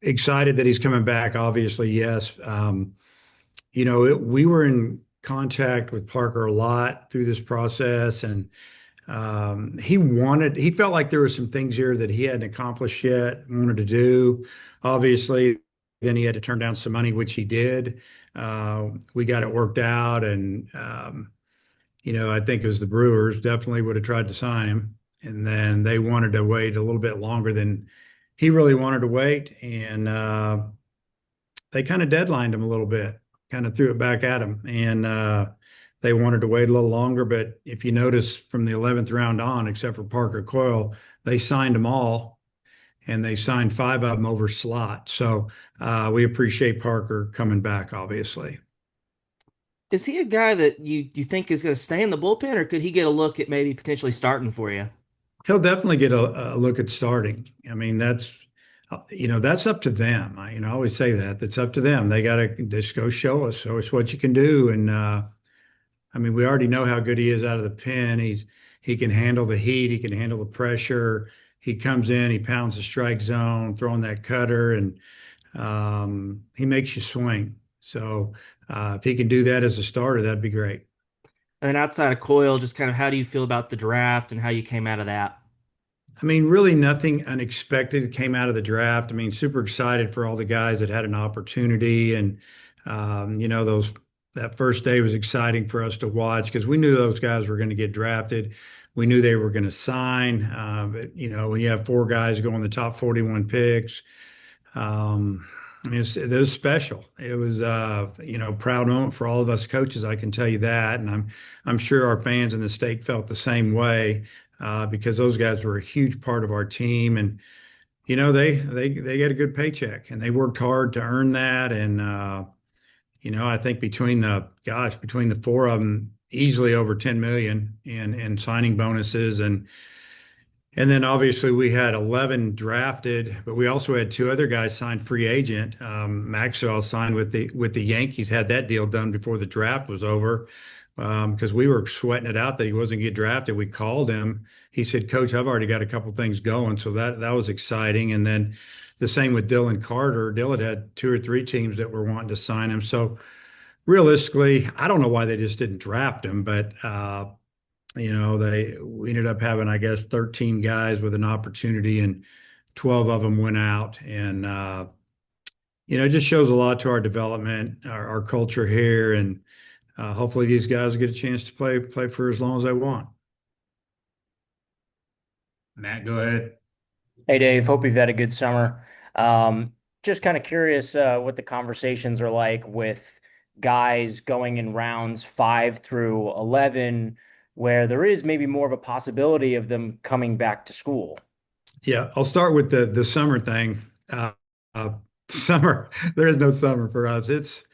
Excited that he's coming back, obviously, yes. We were in contact with Parker a lot through this process, and he felt like there were some things here that he hadn't accomplished yet, wanted to do. Obviously, then he had to turn down some money, which he did. We got it worked out, and I think it was the Brewers definitely would have tried to sign him, and then they wanted to wait a little bit longer than he really wanted to wait, and they kind of deadlined him a little bit, kind of threw it back at him, and they wanted to wait a little longer. But if you notice from the 11th round on, except for Parker Coyle, they signed them all, and they signed five of them over slot. So we appreciate Parker coming back, obviously. Is he a guy that you think is going to stay in the bullpen, or could he get a look at maybe potentially starting for you? He'll definitely get a look at starting. I mean, that's up to them. I always say that. That's up to them. They got to just go show us. So it's what you can do. And I mean, we already know how good he is out of the pen. He can handle the heat. He can handle the pressure. He comes in, he pounds the strike zone, throwing that cutter, and he makes you swing. So if he can do that as a starter, that'd be great. And then outside of Coyle, just kind of how do you feel about the draft and how you came out of that? I mean, really nothing unexpected came out of the draft. I mean, super excited for all the guys that had an opportunity, and those that first day was exciting for us to watch because we knew those guys were going to get drafted. We knew they were going to sign. But when you have four guys going the top 41 picks, I mean, it was special. It was, proud moment for all of us coaches. I can tell you that, and I'm sure our fans in the state felt the same way because those guys were a huge part of our team, and they get a good paycheck, and they worked hard to earn that, and I think between the four of them, easily over 10 million in signing bonuses, and then obviously we had 11 drafted, but we also had two other guys signed free agent. Maxwell signed with the Yankees, had that deal done before the draft was over because we were sweating it out that he wasn't going to get drafted. We called him. He said, "Coach, I've already got a couple things going," so that was exciting. And then the same with Dylan Carter. Dylan had two or three teams that were wanting to sign him. So realistically, I don't know why they just didn't draft him, but we ended up having, I guess, 13 guys with an opportunity, and 12 of them went out. And it just shows a lot to our development, our culture here, and hopefully these guys will get a chance to play for as long as I want. Matt, go ahead. Hey Dave, hope you've had a good summer. Just kind of curious what the conversations are like with guys going in rounds 5 through 11, where there is maybe more of a possibility of them coming back to school. Yeah, I'll start with the summer thing. Uh, uh, Summer, there is no summer for us. It's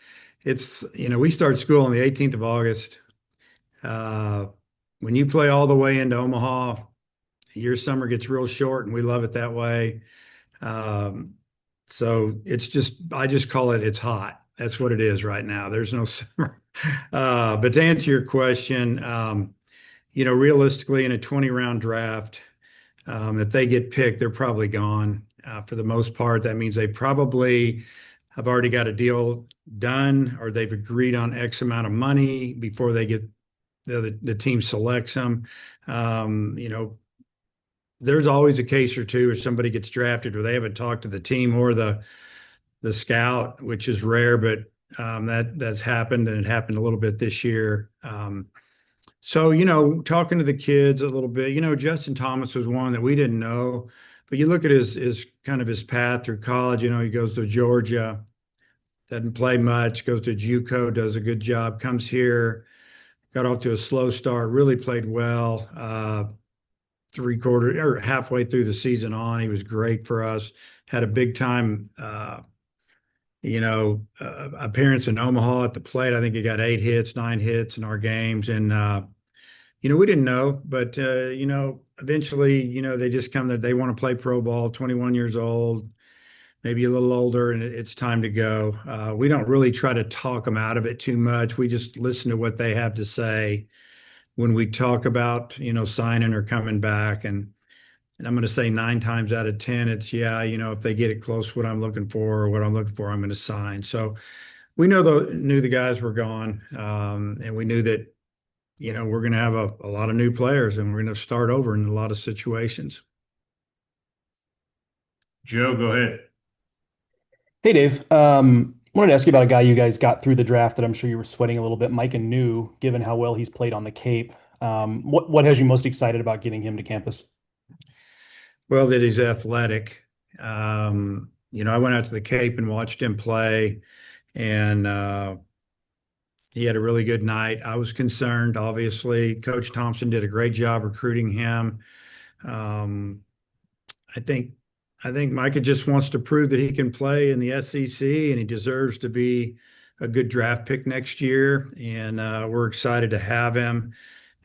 we start school on the 18th of August. Uh, when you play all the way into Omaha, your summer gets real short, and we love it that way. Um, so I just call it's hot. That's what it is right now. There's no summer. But to answer your question, realistically, in a 20 round draft, if they get picked, they're probably gone. For the most part, that means they probably have already got a deal done, or they've agreed on X amount of money before they get the team selects them. There's always a case or two where somebody gets drafted where they haven't talked to the team or the scout, which is rare, but that's happened, and it happened a little bit this year. So, talking to the kids a little bit, Justin Thomas was one that we didn't know, but you look at his kind of his path through college. He goes to Georgia, doesn't play much, goes to JUCO, does a good job, comes here, got off to a slow start, really played well. Three-quarter or halfway through the season on, he was great for us. Had a big time, appearance in Omaha at the plate. I think he got 8 hits, 9 hits in our games, and we didn't know, but eventually, they just come there. They want to play pro ball. 21 years old, maybe a little older, and it's time to go. We don't really try to talk them out of it too much. We just listen to what they have to say when we talk about signing or coming back. And And I'm going to say 9 times out of 10, it's, yeah, if they get it close to what I'm looking for or what I'm looking for, I'm going to sign. So we knew the guys were gone. And we knew that, we're going to have a lot of new players and we're going to start over in a lot of situations. Joe, go ahead. Hey Dave, wanted to ask you about a guy you guys got through the draft that I'm sure you were sweating a little bit, Mike and New, given how well he's played on the Cape. What has you most excited about getting him to campus? Well, that he's athletic. I went out to the Cape and watched him play, and he had a really good night. I was concerned, obviously. Coach Thompson did a great job recruiting him. Um, I think I think Micah just wants to prove that he can play in the SEC, and he deserves to be a good draft pick next year. And we're excited to have him.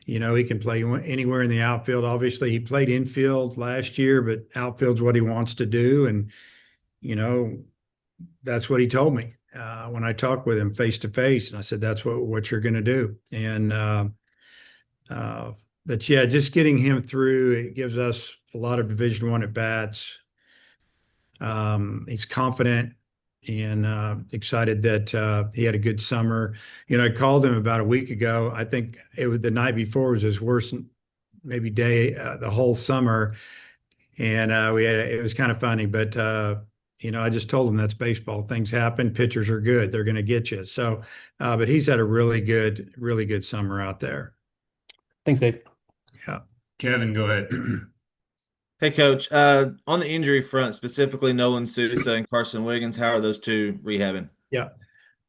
He can play anywhere in the outfield. Obviously, he played infield last year, but outfield's what he wants to do. And, you know, that's what he told me when I talked with him face to face. And I said, that's what you're going to do. And, uh, but yeah, just getting him through, it gives us a lot of Division I at bats. He's confident and excited that he had a good summer. I called him about a week ago. I think it was the night before was his worst maybe day the whole summer, and it was kind of funny. But I just told him that's baseball. Things happen. Pitchers are good. They're going to get you. So, but he's had a really good summer out there. Thanks, Dave. Yeah. Kevin, go ahead. Hey, Coach. On the injury front, specifically Nolan Sousa and Carson Wiggins, how are those two rehabbing? Yeah.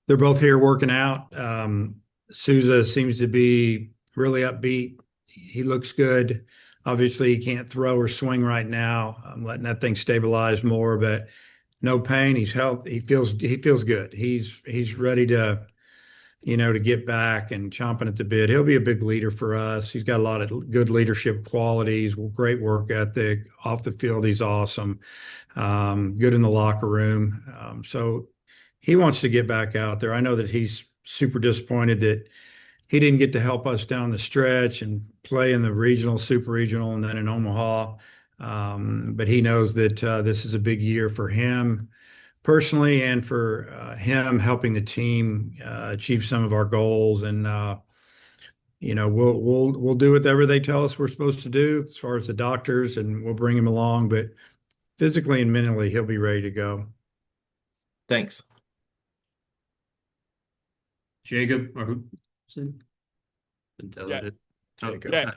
They're both here working out. Souza seems to be really upbeat. He looks good. Obviously, he can't throw or swing right now. I'm letting that thing stabilize more, but no pain. He's healthy. He feels good. He's ready to get back and chomping at the bit. He'll be a big leader for us. He's got a lot of good leadership qualities, great work ethic. Off the field, he's awesome. Good in the locker room. So he wants to get back out there. I know that he's super disappointed that he didn't get to help us down the stretch and play in the regional, super regional, and then in Omaha. But he knows that this is a big year for him personally and for him helping the team achieve some of our goals. And we'll do whatever they tell us we're supposed to do as far as the doctors, and we'll bring him along. But physically and mentally, he'll be ready to go. Thanks. Jacob, or who? Yeah. Jacob. Yeah.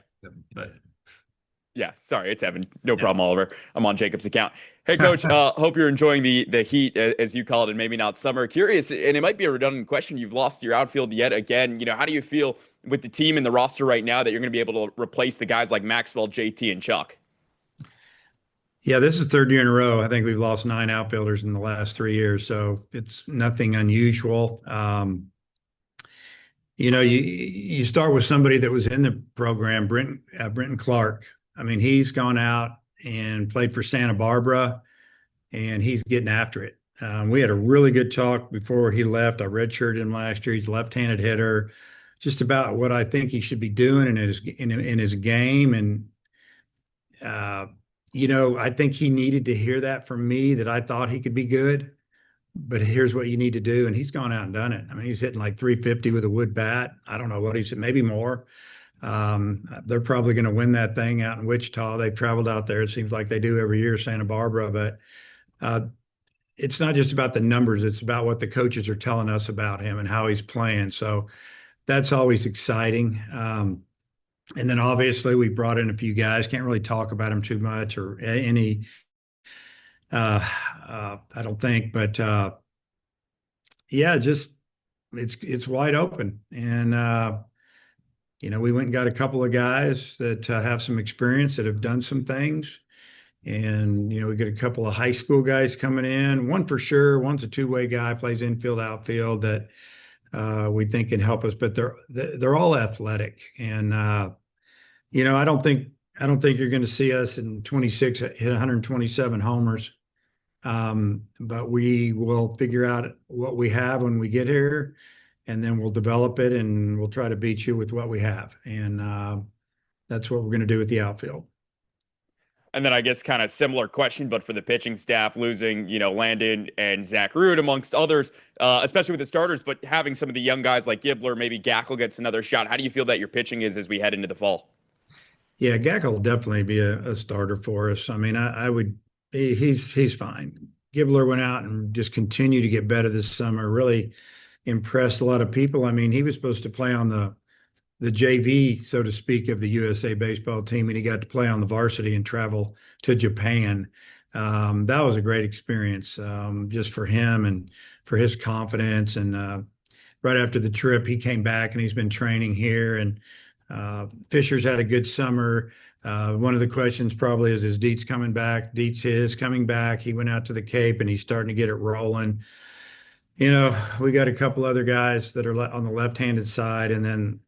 But Yeah, sorry, it's Evan. No problem, Oliver. I'm on Jacob's account. Hey, Coach, hope you're enjoying the heat, as you call it, and maybe not summer. Curious, and it might be a redundant question. You've lost your outfield yet again. How do you feel with the team and the roster right now that you're going to be able to replace the guys like Maxwell, JT, and Chuck? Yeah, this is third year in a row. I think we've lost 9 outfielders in the last 3 years, so it's nothing unusual. You start with somebody that was in the program, Brenton Clark. I mean, he's gone out and played for Santa Barbara, and he's getting after it. We had a really good talk before he left. I redshirted him last year. He's a left-handed hitter, just about what I think he should be doing in his game. And I think he needed to hear that from me, that I thought he could be good. But here's what you need to do. And he's gone out and done it. I mean, he's hitting like 350 with a wood bat. I don't know what he's maybe more. They're probably going to win that thing out in Wichita. They've traveled out there. It seems like they do every year, Santa Barbara. But it's not just about the numbers. It's about what the coaches are telling us about him and how he's playing. So that's always exciting. And then obviously we brought in a few guys. Can't really talk about them too much or any. I don't think, but yeah, just it's wide open. And we went and got a couple of guys that have some experience, that have done some things. And, we get a couple of high school guys coming in. One for sure, one's a two-way guy, plays infield, outfield, that we think can help us. But they're all athletic. And, I don't think you're going to see us in 26 hit 127 homers. But we will figure out what we have when we get here, and then we'll develop it, and we'll try to beat you with what we have. And that's what we're going to do with the outfield. And then I guess kind of similar question, but for the pitching staff, losing, Landon and Zach Root amongst others, especially with the starters, but having some of the young guys like Gibbler, maybe Gackle gets another shot. How do you feel that your pitching is as we head into the fall? Yeah, Gackle will definitely be a starter for us. I mean, I would he's fine. Gibbler went out and just continued to get better this summer. Really impressed a lot of people. I mean, he was supposed to play on the JV, so to speak, of the USA baseball team, and he got to play on the varsity and travel to Japan. That was a great experience, just for him and for his confidence. And right after the trip, he came back and he's been training here. And Fisher's had a good summer. One of the questions probably is Dietz coming back? Dietz is coming back. He went out to the Cape and he's starting to get it rolling. We got a couple other guys that are on the left-handed side, and then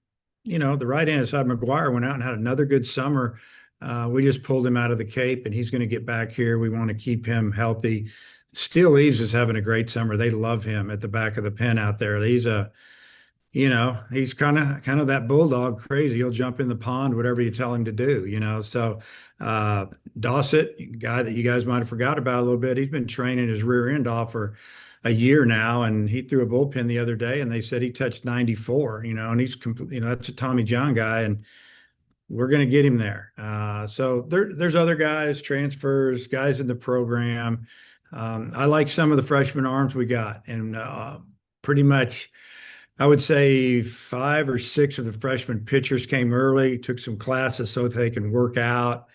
the right-handed side, McGuire went out and had another good summer. We just pulled him out of the Cape, and he's going to get back here. We want to keep him healthy. Steele Eaves is having a great summer. They love him at the back of the pen out there. He's kind of that bulldog crazy. He'll jump in the pond, whatever you tell him to do. So Dossett, guy that you guys might have forgot about a little bit, he's been training his rear end off for a year now, and he threw a bullpen the other day, and they said he touched 94. And he's that's a Tommy John guy, and we're going to get him there. So there's other guys, transfers, guys in the program. I like some of the freshman arms we got, and pretty much, I would say 5 or 6 of the freshman pitchers came early, took some classes so that they can work out,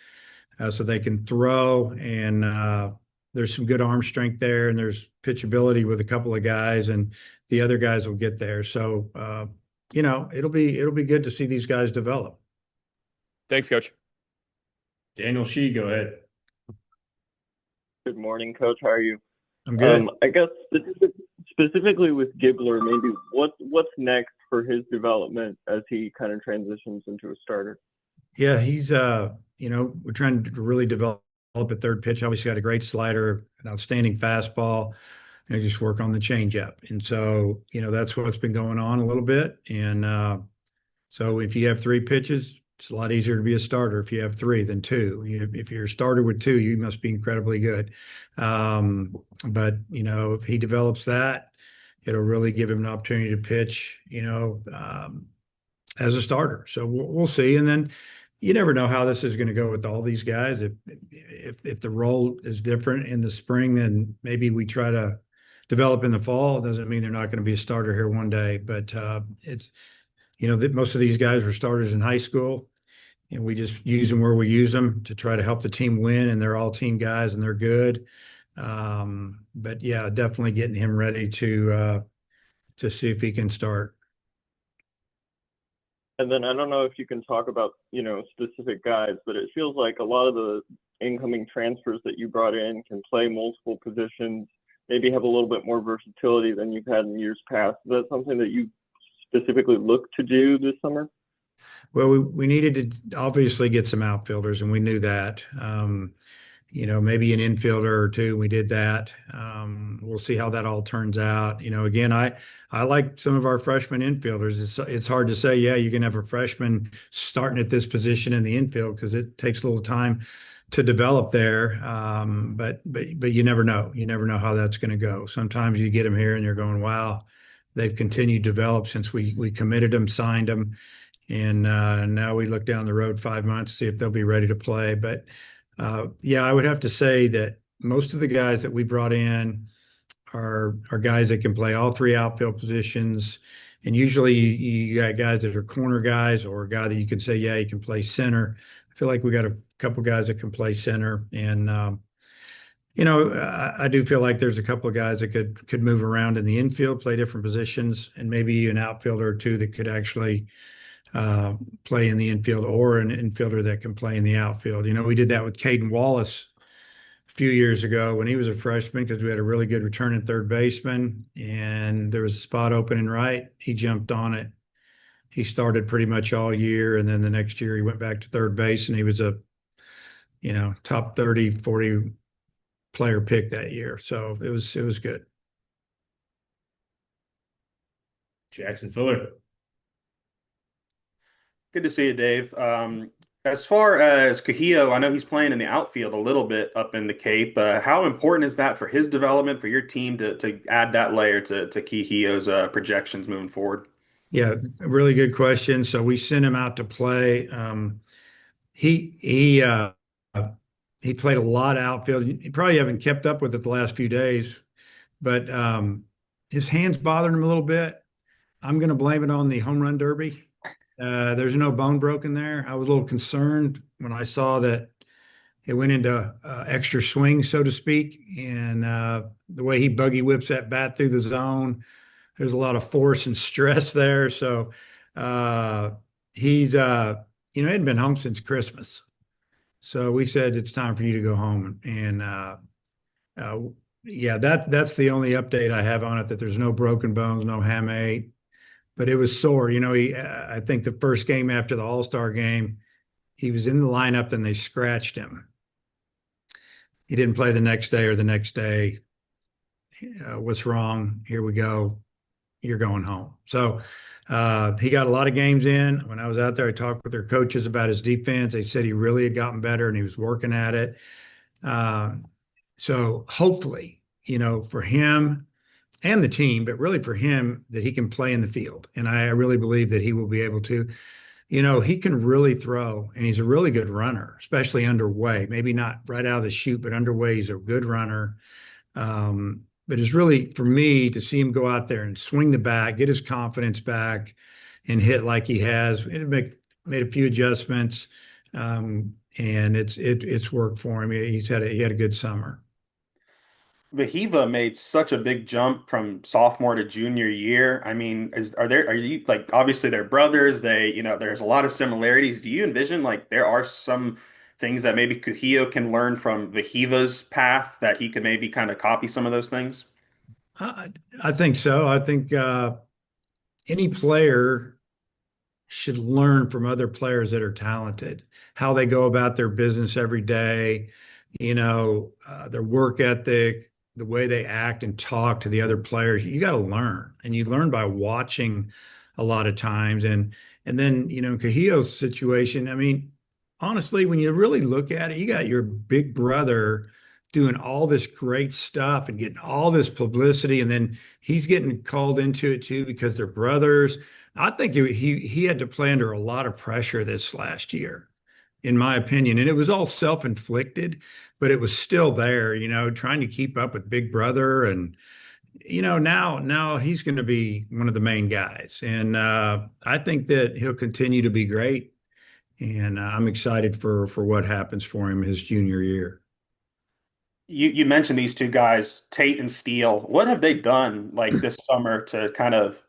so they can throw, and there's some good arm strength there, and there's pitchability with a couple of guys, and the other guys will get there. So, it'll be good to see these guys develop. Thanks, Coach. Daniel Shee, go ahead. Good morning, Coach. How are you? I'm good. I guess specifically with Gibbler, maybe what's next for his development as he kind of transitions into a starter? Yeah, he's we're trying to really develop a third pitch. Obviously got a great slider, an outstanding fastball, and just work on the changeup. And so, that's what's been going on a little bit. And so if you have 3 pitches, it's a lot easier to be a starter if you have 3 than 2. If you're a starter with 2, you must be incredibly good. But if he develops that, it'll really give him an opportunity to pitch, as a starter. So we'll see. And then you never know how this is going to go with all these guys. If the role is different in the spring, then maybe we try to develop in the fall. It doesn't mean they're not going to be a starter here one day, but it's that most of these guys were starters in high school, and we just use them where we use them to try to help the team win. And they're all team guys, and they're good. But yeah, definitely getting him ready to see if he can start. And then I don't know if you can talk about, specific guys, but it feels like a lot of the incoming transfers that you brought in can play multiple positions, maybe have a little bit more versatility than you've had in years past. Is that something that you specifically look to do this summer? Well, we needed to obviously get some outfielders, and we knew that. Maybe an infielder or 2. We did that. We'll see how that all turns out. Again, I like some of our freshman infielders. It's hard to say, yeah, you can have a freshman starting at this position in the infield because it takes a little time to develop there. But you never know. You never know how that's going to go. Sometimes you get them here and you're going, wow, they've continued to develop since we committed them, signed them. And now we look down the road 5 months, see if they'll be ready to play. But yeah, I would have to say that most of the guys that we brought in are guys that can play all 3 outfield positions. And usually you got guys that are corner guys, or a guy that you can say, yeah, he can play center. I feel like we got a couple guys that can play center. And, I do feel like there's a couple of guys that could move around in the infield, play different positions, and maybe an outfielder or 2 that could actually play in the infield, or an infielder that can play in the outfield. We did that with Caden Wallace a few years ago when he was a freshman, because we had a really good returning third baseman, and there was a spot open in right. He jumped on it. He started pretty much all year, and then the next year he went back to third base, and he was a top 30, 40 player pick that year. So it was good. Jackson Fuller. Good to see you, Dave. As far as Cahillo, I know he's playing in the outfield a little bit up in the Cape. How important is that for his development, for your team to add that layer to Cahillo's projections moving forward? Yeah, really good question. So we sent him out to play. He he uh, he played a lot of outfield. You probably haven't kept up with it the last few days, but his hands bothered him a little bit. I'm going to blame it on the home run derby. There's no bone broken there. I was a little concerned when I saw that it went into extra swing, so to speak, and the way he buggy whips that bat through the zone. There's a lot of force and stress there. So uh, he's, he hadn't been home since Christmas. So we said it's time for you to go home. And uh, yeah, that's the only update I have on it. That there's no broken bones, no hamate, but it was sore. I think the first game after the All-Star game, he was in the lineup and they scratched him. He didn't play the next day or the next day. What's wrong? Here we go. You're going home. So he got a lot of games in. When I was out there, I talked with their coaches about his defense. They said he really had gotten better and he was working at it. Uh, so hopefully, for him and the team, but really for him, that he can play in the field. And I really believe that he will be able to. He can really throw and he's a really good runner, especially underway. Maybe not right out of the chute, but underway, he's a good runner. But it's really for me to see him go out there and swing the bat, get his confidence back, and hit like he has. It made a few adjustments, and it's worked for him. He had a good summer. Vahiva made such a big jump from sophomore to junior year. I mean, are you like obviously they're brothers, there's a lot of similarities. Do you envision like there are some things that maybe Kuhio can learn from Vahiva's path that he could maybe kind of copy some of those things? I, I think so. I think any player should learn from other players that are talented, how they go about their business every day, their work ethic, the way they act and talk to the other players. You got to learn, and you learn by watching a lot of times. And then, Cahillo's situation, I mean, honestly, when you really look at it, you got your big brother doing all this great stuff and getting all this publicity, and then he's getting called into it too because they're brothers. I think he had to play under a lot of pressure this last year, in my opinion, and it was all self-inflicted, but it was still there. Trying to keep up with Big Brother, and now he's going to be one of the main guys, and I think that he'll continue to be great, and I'm excited for what happens for him his junior year. You mentioned these two guys, Tate and Steele. What have they done like this summer to kind of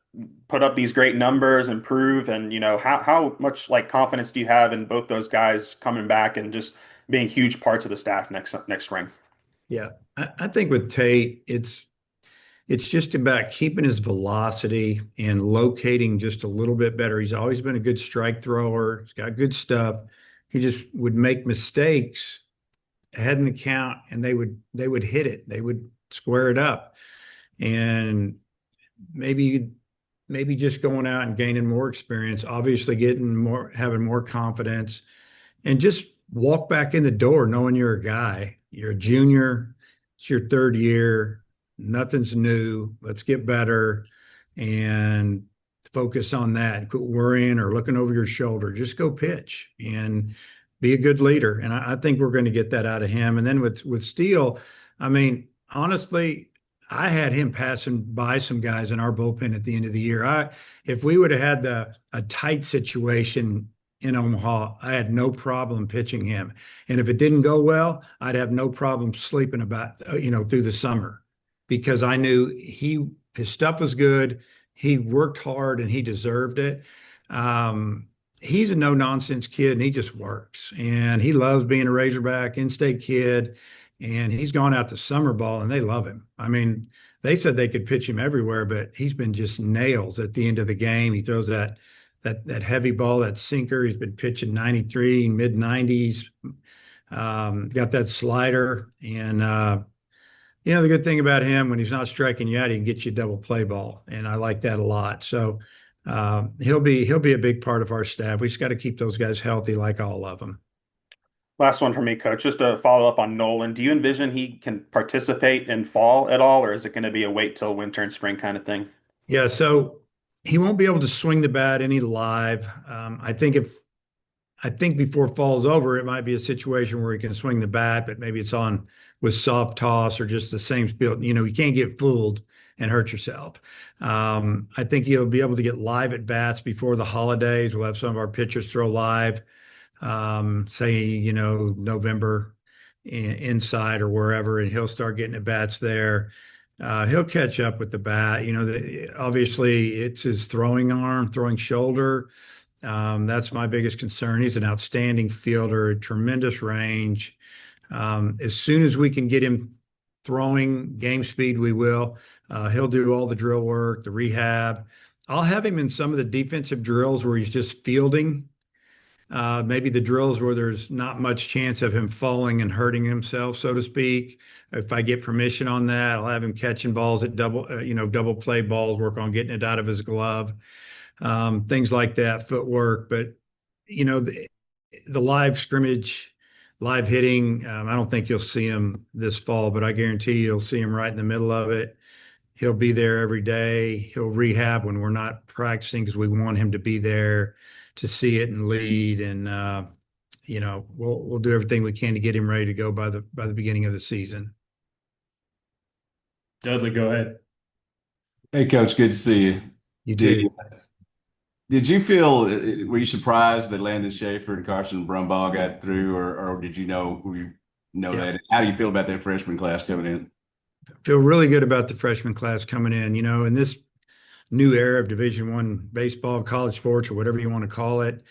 put up these great numbers, improve, and how much like confidence do you have in both those guys coming back and just being huge parts of the staff next spring? Yeah, I think with Tate, it's just about keeping his velocity and locating just a little bit better. He's always been a good strike thrower. He's got good stuff. He just would make mistakes ahead in the count, and they would hit it. They would square it up, and maybe just going out and gaining more experience, obviously having more confidence, and just walk back in the door knowing you're a guy. You're a junior. It's your third year. Nothing's new. Let's get better and focus on that. Quit worrying or looking over your shoulder. Just go pitch and be a good leader. And I think we're going to get that out of him. And then with Steele, I mean, honestly, I had him passing by some guys in our bullpen at the end of the year. If we would have had a tight situation in Omaha, I had no problem pitching him. And if it didn't go well, I'd have no problem sleeping about, through the summer, because I knew his stuff was good. He worked hard and he deserved it. He's a no nonsense kid and he just works, and he loves being a Razorback in-state kid. And he's gone out to summer ball and they love him. I mean, they said they could pitch him everywhere, but he's been just nails at the end of the game. He throws that heavy ball, that sinker. He's been pitching 93, mid 90s. Got that slider. And, the good thing about him, when he's not striking you out, he can get you a double play ball. And I like that a lot. So He'll be a big part of our staff. We just got to keep those guys healthy, like all of them. Last one for me, Coach. Just to follow up on Nolan, do you envision he can participate in fall at all, or is it going to be a wait till winter and spring kind of thing? Yeah, so he won't be able to swing the bat any live. I think before fall's over, it might be a situation where he can swing the bat, but maybe it's on with soft toss or just the same speed. You know, you can't get fooled and hurt yourself. I think he'll be able to get live at bats before the holidays. We'll have some of our pitchers throw live, say, November inside or wherever, and he'll start getting at bats there. He'll catch up with the bat. Obviously it's his throwing arm, throwing shoulder. That's my biggest concern. He's an outstanding fielder, tremendous range. As soon as we can get him throwing game speed, we will. He'll do all the drill work, the rehab. I'll have him in some of the defensive drills where he's just fielding. Maybe the drills where there's not much chance of him falling and hurting himself, so to speak. If I get permission on that, I'll have him catching balls at double play balls, work on getting it out of his glove, things like that, footwork. But the live scrimmage, live hitting, I don't think you'll see him this fall, but I guarantee you'll see him right in the middle of it. He'll be there every day. He'll rehab when we're not practicing because we want him to be there to see it and lead. And we'll do everything we can to get him ready to go by the beginning of the season. Dudley, go ahead. Hey, Coach, good to see you. You too. Did you feel, were you surprised that Landon Schaefer and Carson Brumbaugh got through, or did you know that? How do you feel about that freshman class coming in? Feel really good about the freshman class coming in. In this new era of Division I baseball, college sports, or whatever you want to call it,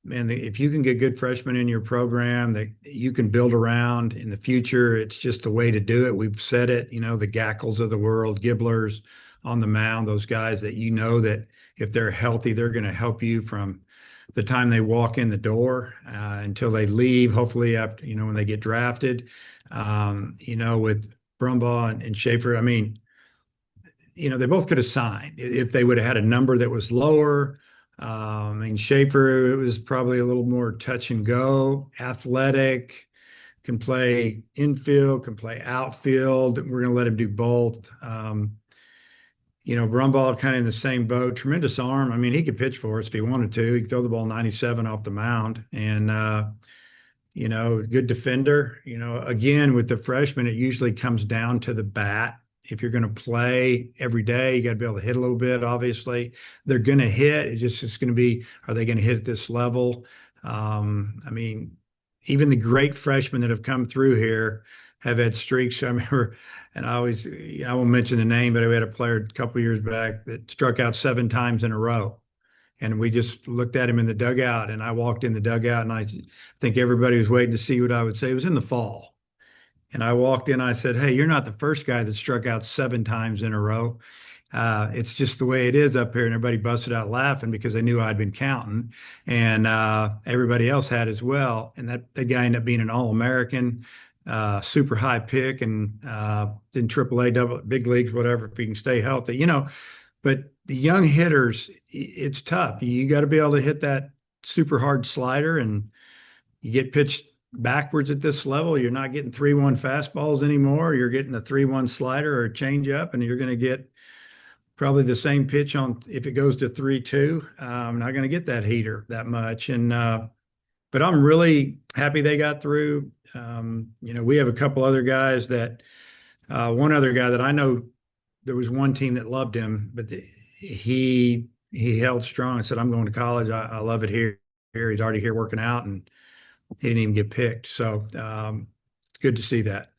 man, if you can get good freshmen in your program that you can build around in the future, it's just the way to do it. We've said it, the Gackles of the world, Gibblers on the mound, those guys that that if they're healthy, they're going to help you from the time they walk in the door until they leave, hopefully after, when they get drafted. With Brumbaugh and Schaefer, I mean, they both could have signed if they would have had a number that was lower. Schaefer, it was probably a little more touch and go, athletic, can play infield, can play outfield. We're going to let him do both. Brumbaugh kind of in the same boat, tremendous arm. I mean, he could pitch for us if he wanted to. He could throw the ball 97 off the mound and, good defender. Again, with the freshmen, it usually comes down to the bat. If you're going to play every day, you got to be able to hit a little bit, obviously. They're going to hit. It's going to be, are they going to hit at this level? Even the great freshmen that have come through here have had streaks. I remember, and I won't mention the name, but we had a player a couple of years back that struck out 7 times in a row. And we just looked at him in the dugout, and I walked in the dugout, and I think everybody was waiting to see what I would say. It was in the fall. And I walked in, I said, "Hey, you're not the first guy that struck out 7 times in a row. It's just the way it is up here." And everybody busted out laughing because they knew I'd been counting. And everybody else had as well. And that guy ended up being an All-American, super high pick, and in AAA, big leagues, whatever, if he can stay healthy. But the young hitters, it's tough. You got to be able to hit that super hard slider, and you get pitched backwards at this level. You're not getting 3-1 fastballs anymore. You're getting a 3-1 slider or a changeup, and you're going to get probably the same pitch on if it goes to 3-2. I'm not going to get that heater that much. And but I'm really happy they got through. We have a couple other guys that one other guy that I know, there was one team that loved him, but he held strong and said, "I'm going to college. I love it here. He's already here working out," and he didn't even get picked. So it's good to see that.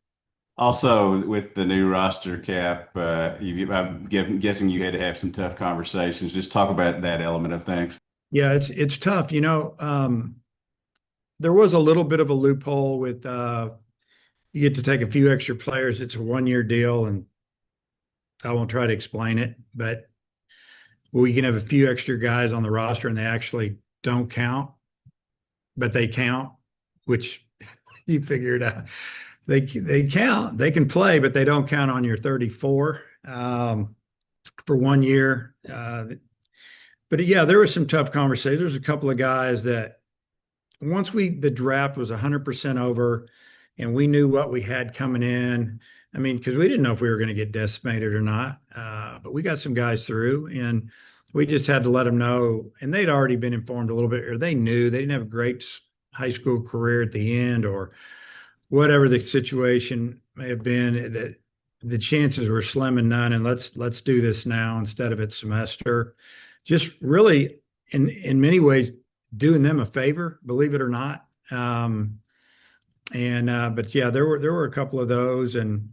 Also, with the new roster cap, I'm guessing you had to have some tough conversations. Just talk about that element of things. Yeah, it's tough. There was a little bit of a loophole with you get to take a few extra players. It's a 1-year deal, and I won't try to explain it, but we can have a few extra guys on the roster and they actually don't count, but they count, which you figure it out. They count, they can play, but they don't count on your 34 for 1 year. But yeah, there were some tough conversations. There's a couple of guys that once the draft was 100% over and we knew what we had coming in. I mean, because we didn't know if we were going to get decimated or not, but we got some guys through, and we just had to let them know. And they'd already been informed a little bit, or they knew they didn't have a great high school career at the end, or whatever the situation may have been. That the chances were slim and none, and let's do this now instead of at semester. Just really, in many ways, doing them a favor, believe it or not. But yeah, there were a couple of those, and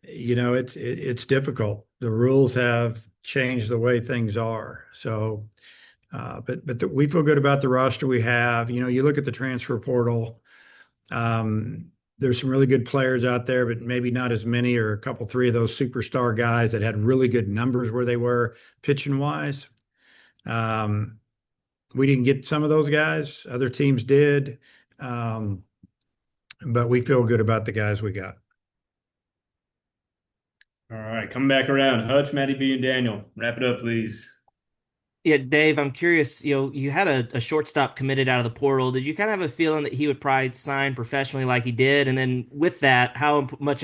it's difficult. The rules have changed the way things are. So, we feel good about the roster we have. You look at the transfer portal. There's some really good players out there, but maybe not as many, or a couple, three of those superstar guys that had really good numbers where they were pitching wise. We didn't get some of those guys. Other teams did. But we feel good about the guys we got. All right, come back around. Hutch, Matty B, and Daniel. Wrap it up, please. Yeah, Dave, I'm curious, you had a shortstop committed out of the portal. Did you kind of have a feeling that he would probably sign professionally like he did? And then with that, how more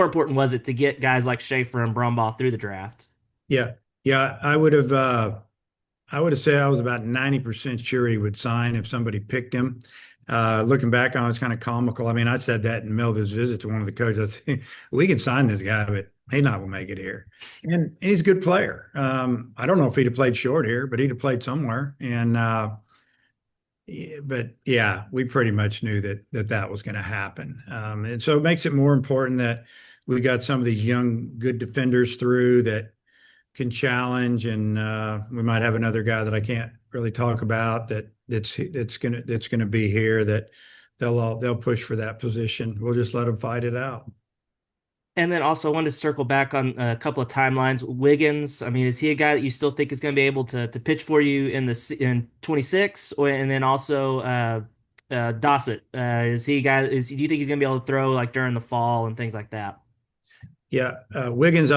important was it to get guys like Schaefer and Brumbaugh through the draft? Yeah. Yeah. I would have said I was about 90% sure he would sign if somebody picked him. Looking back on it, it's kind of comical. I mean, I said that in the middle of his visit to one of the coaches. I said, we can sign this guy, but he's not going to make it here. And he's a good player. I don't know if he'd have played short here, but he'd have played somewhere. But yeah, we pretty much knew that was going to happen. And so it makes it more important that we got some of these young, good defenders through that can challenge, and we might have another guy that I can't really talk about that's gonna be here, that they'll push for that position. We'll just let them fight it out. And then also I wanted to circle back on a couple of timelines. Wiggins, I mean, is he a guy that you still think is going to be able to pitch for you in 26? And then also Dossett, is he a guy? Do you think he's going to be able to throw like during the fall and things like that? Yeah, Wiggins,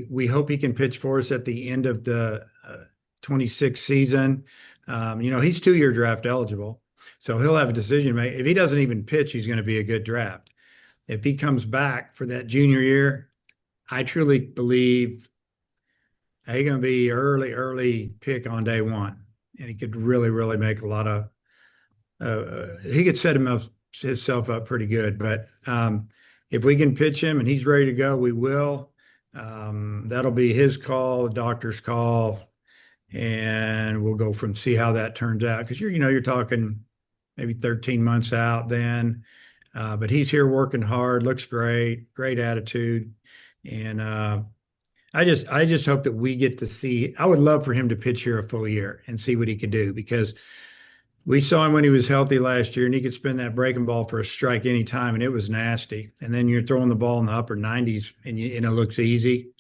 we hope he can pitch for us at the end of the 26 season. He's 2-year draft eligible, so he'll have a decision to make. If he doesn't even pitch, he's going to be a good draft. If he comes back for that junior year, I truly believe he's going to be early pick on day one, and he could really, really make a lot of. He could set himself up pretty good, but if we can pitch him and he's ready to go, we will. That'll be his call, the doctor's call, and we'll go from see how that turns out. Because you're talking maybe 13 months out then. But he's here working hard, looks great attitude. And I just hope that we get to see. I would love for him to pitch here a full year and see what he could do, because we saw him when he was healthy last year, and he could spin that breaking ball for a strike anytime, and it was nasty. And then you're throwing the ball in the upper 90s, and it looks easy.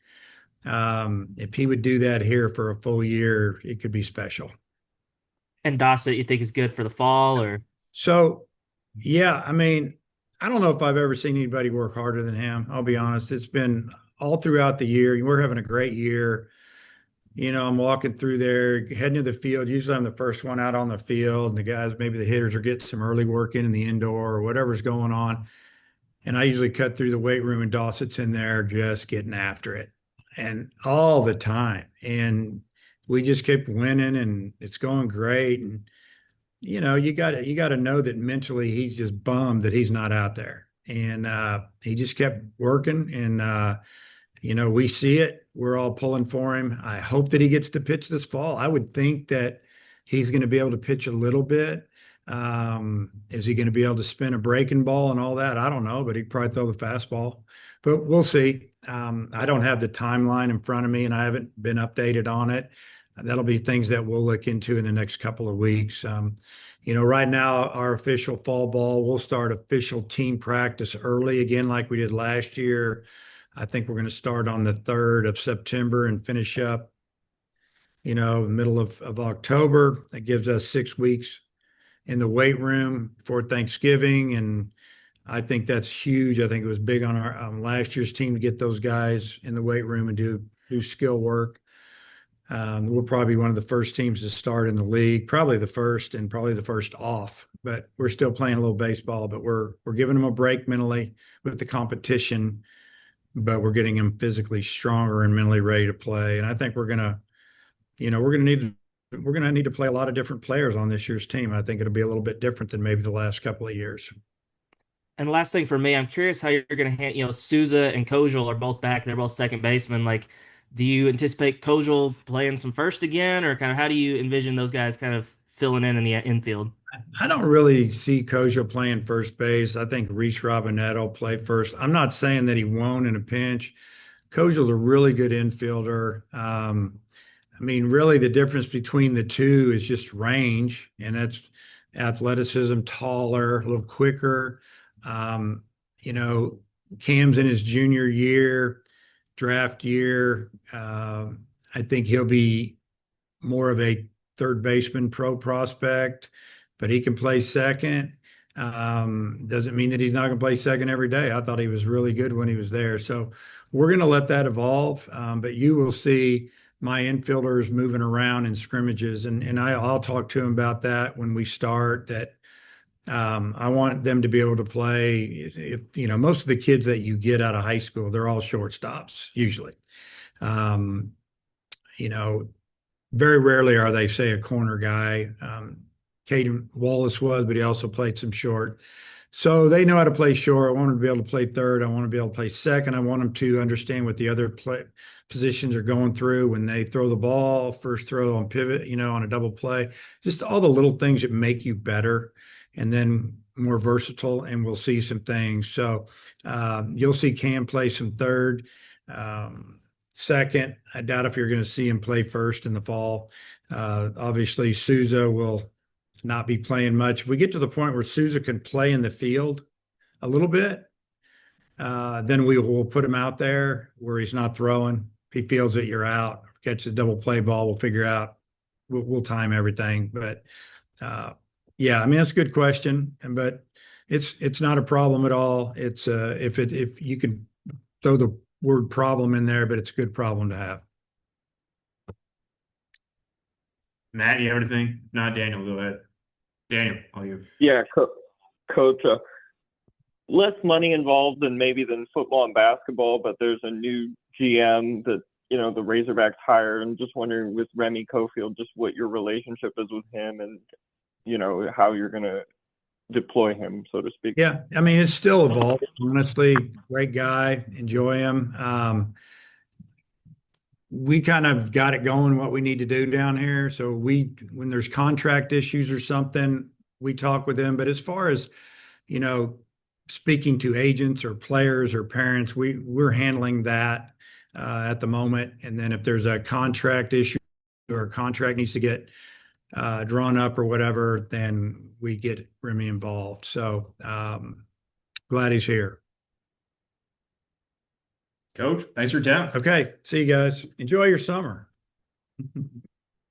If he would do that here for a full year, it could be special. And Dossett, you think is good for the fall, or? So, yeah, I mean, I don't know if I've ever seen anybody work harder than him. I'll be honest. It's been all throughout the year. We're having a great year. I'm walking through there, heading to the field. Usually I'm the first one out on the field. And the guys, maybe the hitters, are getting some early work in the indoor or whatever's going on. And I usually cut through the weight room, and Dawson's in there just getting after it, and all the time. And we just kept winning, and it's going great. And you got to know that mentally he's just bummed that he's not out there. And he just kept working, and we see it. We're all pulling for him. I hope that he gets to pitch this fall. I would think that he's going to be able to pitch a little bit. Is he going to be able to spin a breaking ball and all that? I don't know, but he'd probably throw the fastball. But we'll see. I don't have the timeline in front of me, and I haven't been updated on it. That'll be things that we'll look into in the next couple of weeks. Right now, our official fall ball, we'll start official team practice early again, like we did last year. I think we're going to start on the 3rd of September and finish up, middle of October. That gives us 6 weeks in the weight room before Thanksgiving. And I think that's huge. I think it was big on our last year's team to get those guys in the weight room and do skill work. We'll probably be one of the first teams to start in the league, probably the first and probably the first off. But we're still playing a little baseball, but we're giving them a break mentally with the competition, but we're getting them physically stronger and mentally ready to play. And I think we're gonna need to play a lot of different players on this year's team. I think it'll be a little bit different than maybe the last couple of years. And last thing for me, I'm curious how you're going to handle, Souza and Kojal are both back. They're both second basemen. Like, do you anticipate Kojal playing some first again, or kind of how do you envision those guys kind of filling in the infield? I don't really see Kojo playing first base. I think Reese Robinette will play first. I'm not saying that he won't in a pinch. Kojo's a really good infielder. I mean, really, the difference between the two is just range, and that's athleticism, taller, a little quicker. Um, you know, Cam's in his junior year, draft year. I think he'll be more of a third baseman pro prospect, but he can play second. Doesn't mean that he's not going to play second every day. I thought he was really good when he was there. So we're going to let that evolve. But you will see my infielders moving around in scrimmages, and I'll talk to him about that when we start. That I want them to be able to play. If most of the kids that you get out of high school, they're all shortstops usually. Um, you know, very rarely are they, say, a corner guy. Caden Wallace was, but he also played some short. So they know how to play short. I want them to be able to play third. I want to be able to play second. I want them to understand what the other positions are going through when they throw the ball, first throw on pivot, on a double play. Just all the little things that make you better and then more versatile, and we'll see some things. So you'll see Cam play some third. Second, I doubt if you're going to see him play first in the fall. Obviously, Souza will not be playing much. If we get to the point where Souza can play in the field a little bit, then we will put him out there where he's not throwing. If he feels that you're out, catch the double play ball, we'll figure out. We'll time everything. But yeah, I mean, that's a good question, but it's not a problem at all. It's if you could throw the word problem in there, but it's a good problem to have. Matt, you have anything? Not Daniel, go ahead. Daniel, all you. Yeah, coach. Less money involved than football and basketball, but there's a new GM that the Razorbacks hired. I'm just wondering with Remy Cofield, just what your relationship is with him, and how you're gonna deploy him, so to speak. Yeah, I mean, it's still evolving. Honestly, great guy, enjoy him. We kind of got it going what we need to do down here. So when there's contract issues or something, we talk with them. But as far as, speaking to agents or players or parents, we're handling that at the moment. And then if there's a contract issue or a contract needs to get drawn up or whatever, then we get Remy involved. So glad he's here. Coach, thanks for your time. Okay. See you guys. Enjoy your summer.